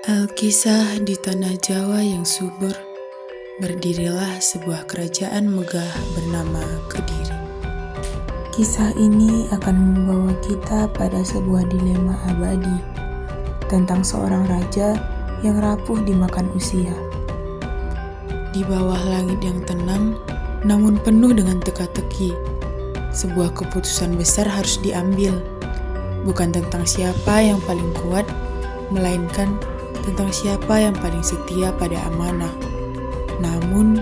Alkisah di tanah Jawa yang subur, berdirilah sebuah kerajaan megah bernama Kediri. Kisah ini akan membawa kita pada sebuah dilema abadi tentang seorang raja yang rapuh dimakan usia. Di bawah langit yang tenang, namun penuh dengan teka-teki, sebuah keputusan besar harus diambil, bukan tentang siapa yang paling kuat, melainkan tentang siapa yang paling setia pada amanah. Namun,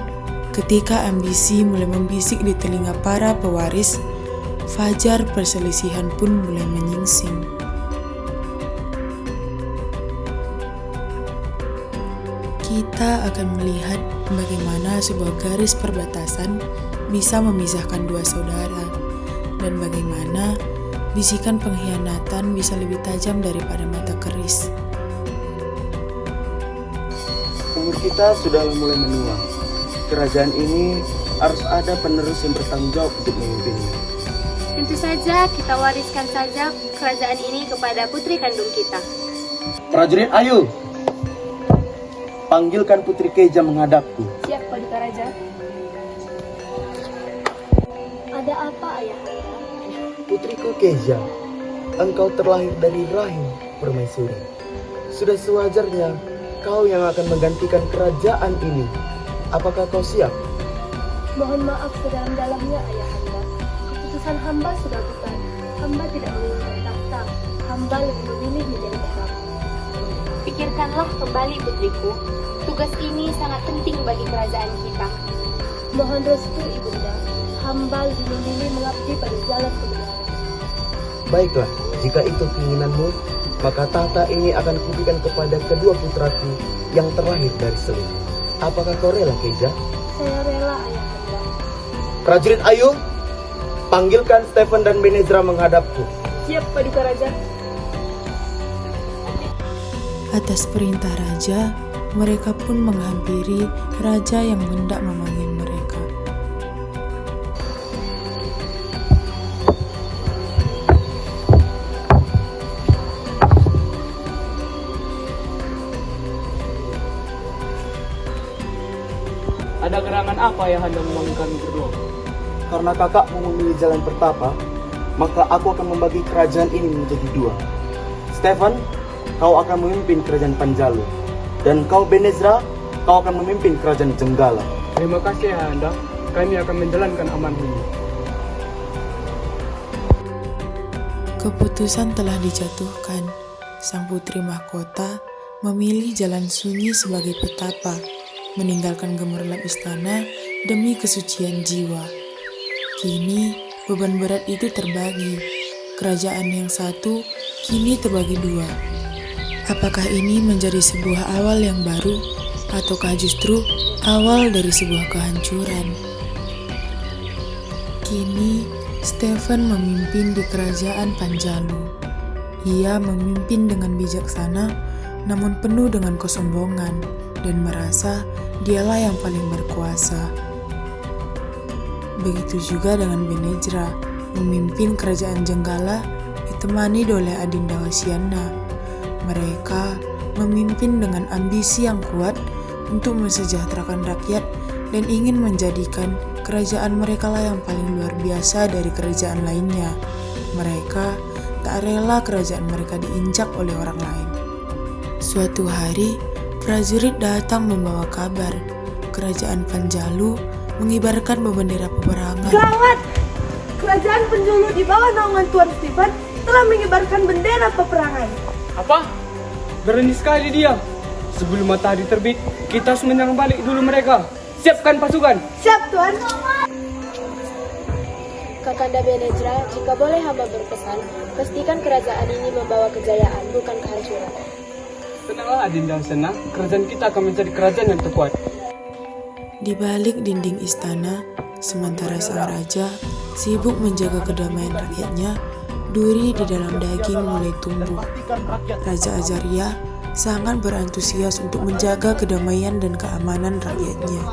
ketika ambisi mulai membisik di telinga para pewaris, fajar perselisihan pun mulai menyingsing. Kita akan melihat bagaimana sebuah garis perbatasan bisa memisahkan dua saudara, dan bagaimana bisikan pengkhianatan bisa lebih tajam daripada mata keris. Umur kita sudah mulai menua. Kerajaan ini harus ada penerus yang bertanggung jawab untuk memimpinnya. Tentu saja kita wariskan saja kerajaan ini kepada putri kandung kita. Prajurit, ayo! Panggilkan Putri Keja menghadapku. Siap, Paduka Raja. Ada apa, Ayahanda? Putriku Keja, engkau terlahir dari rahim permaisuri. Sudah sewajarnya kau yang akan menggantikan kerajaan ini. Apakah kau siap? Mohon maaf sedalam-dalamnya, Ayahanda. Keputusan hamba sudah bukan. Hamba tidak menginginkan takhta. Hamba lebih memilih menjadi putra. Pikirkanlah kembali, putriku. Tugas ini sangat penting bagi kerajaan kita. Mohon restu, Ibunda. Hamba lebih memilih mengabdi pada jalan kebenaran. Baiklah, jika itu keinginanmu, maka tahta ini akan kuberikan kepada kedua putraku yang terlahir dari selim. Apakah kau rela, Keja? Saya rela, Ayahanda. Prajurit, ayo! Panggilkan Stephen dan Benezra menghadapku. Siap, Paduka Raja. Atas perintah raja, mereka pun menghampiri raja yang hendak memanggil mereka. Ada gerangan apa yang hendak memanggil kami berdua? Karena kakakmu memilih jalan pertapa, maka aku akan membagi kerajaan ini menjadi dua. Stephen, kau akan memimpin kerajaan Panjalu, dan kau Benezra, kau akan memimpin kerajaan Jenggala. Terima kasih Ayahanda, kami akan menjalankan amanah ini. Keputusan telah dijatuhkan. Sang putri mahkota memilih jalan sunyi sebagai petapa, meninggalkan gemerlap istana demi kesucian jiwa. Kini beban berat itu terbagi. Kerajaan yang satu kini terbagi dua. Apakah ini menjadi sebuah awal yang baru, ataukah justru awal dari sebuah kehancuran? Kini Stephen memimpin di kerajaan Panjalu. Ia memimpin dengan bijaksana, namun penuh dengan kesombongan, dan merasa dialah yang paling berkuasa. Begitu juga dengan Benezra, memimpin kerajaan Jenggala ditemani oleh Adinda Wasiana. Mereka memimpin dengan ambisi yang kuat untuk mensejahterakan rakyat dan ingin menjadikan kerajaan mereka lah yang paling luar biasa dari kerajaan lainnya. Mereka tak rela kerajaan mereka diinjak oleh orang lain. Suatu hari, prajurit datang membawa kabar. Kerajaan Panjalu mengibarkan bendera peperangan. Gawat! Kerajaan penjuru di bawah naungan Tuan Stephen telah mengibarkan bendera peperangan. Apa? Berani sekali dia. Sebelum matahari terbit, kita harus menyerang balik dulu mereka. Siapkan pasukan. Siap, Tuan. Kakanda Benezra, jika boleh hamba berpesan, pastikan kerajaan ini membawa kejayaan, bukan kehancuran. Tenanglah Adinda Wasiana, kerajaan kita akan menjadi kerajaan yang terkuat. Di balik dinding istana, sementara sang raja sibuk menjaga kedamaian rakyatnya, duri di dalam daging mulai tumbuh. Raja Azaria sangat berantusias untuk menjaga kedamaian dan keamanan rakyatnya.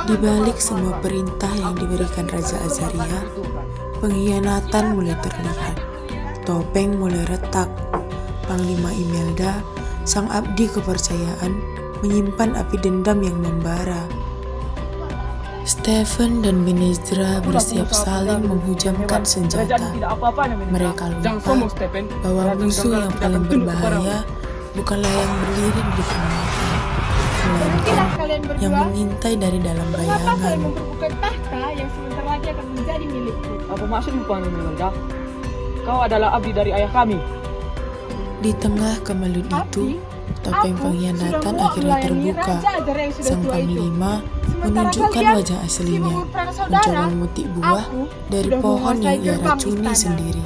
Di balik semua perintah yang diberikan Raja Azaria, pengkhianatan mulai terlihat. Topeng mulai retak. Panglima Imelda sang abdi kepercayaan, menyimpan api dendam yang membara. Stephen dan Benezra bersiap saling menghujamkan senjata. Mereka lupa bahwa musuh yang paling berbahaya bukanlah yang berdiri di depan mereka, melainkan yang mengintai dari dalam bayangan. Memperebutkan tahta yang sebentar lagi akan menjadi milikku. Apa maksudmu, Paman Imelda? Kau adalah abdi dari ayah kami. Di tengah kemelut itu, topeng pengkhianatan akhirnya terbuka. Sang panglima menunjukkan wajah aslinya, mencoba memetik buah dari pohon yang ia racuni sendiri.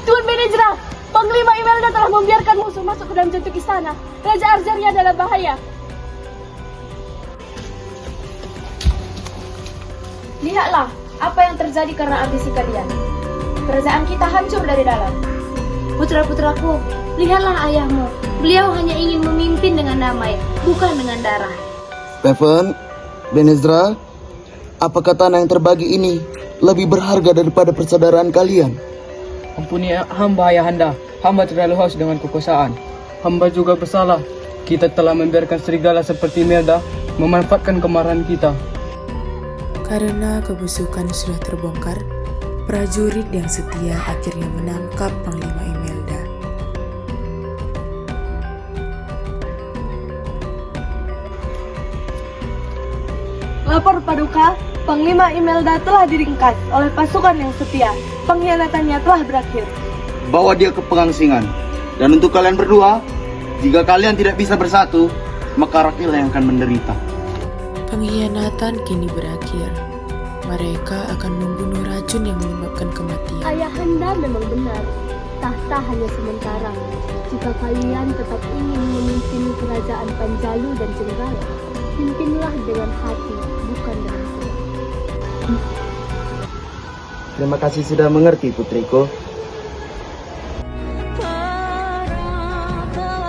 Tuan Benezra, Panglima Imelda telah membiarkan musuh masuk ke dalam jantung istana. Raja Arzaria dalam bahaya. Lihatlah apa yang terjadi karena ambisi kalian. Kerajaan kita hancur dari dalam. Putra-putraku, lihatlah ayahmu. Beliau hanya ingin memimpin dengan damai, bukan dengan darah. Stephen, Benezra, apakah tanah yang terbagi ini lebih berharga daripada persaudaraan kalian? Ampuni hamba ayahanda, hamba terlalu haus dengan kekuasaan. Hamba juga bersalah. Kita telah membiarkan serigala seperti Imelda memanfaatkan kemarahan kita. Karena kebusukan sudah terbongkar, prajurit yang setia akhirnya menangkap Panglima Imelda. Lapor Paduka, Panglima Imelda telah diringkas oleh pasukan yang setia. Pengkhianatannya telah berakhir. Bawa dia ke pengangsingan. Dan untuk kalian berdua, jika kalian tidak bisa bersatu, maka rakyat yang akan menderita. Pengkhianatan kini berakhir. Mereka akan membunuh racun yang menyebabkan kematian. Ayahanda memang benar. Tahta hanya sementara. Jika kalian tetap ingin memimpin kerajaan Panjalu dan Jenggala, pimpinlah dengan hati, bukan dengan kuat. Terima kasih sudah mengerti, putriku.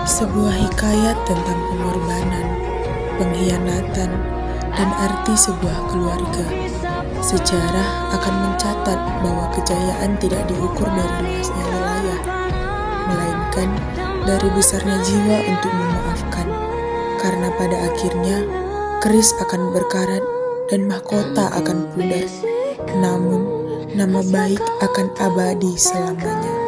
Sebuah hikayat tentang pengorbanan, pengkhianatan, dan arti sebuah keluarga. Sejarah akan mencatat bahwa kejayaan tidak diukur dari luasnya wilayah, melainkan dari besarnya jiwa untuk memaafkan. Karena pada akhirnya, keris akan berkarat dan mahkota akan pudar. Namun, nama baik akan abadi selamanya.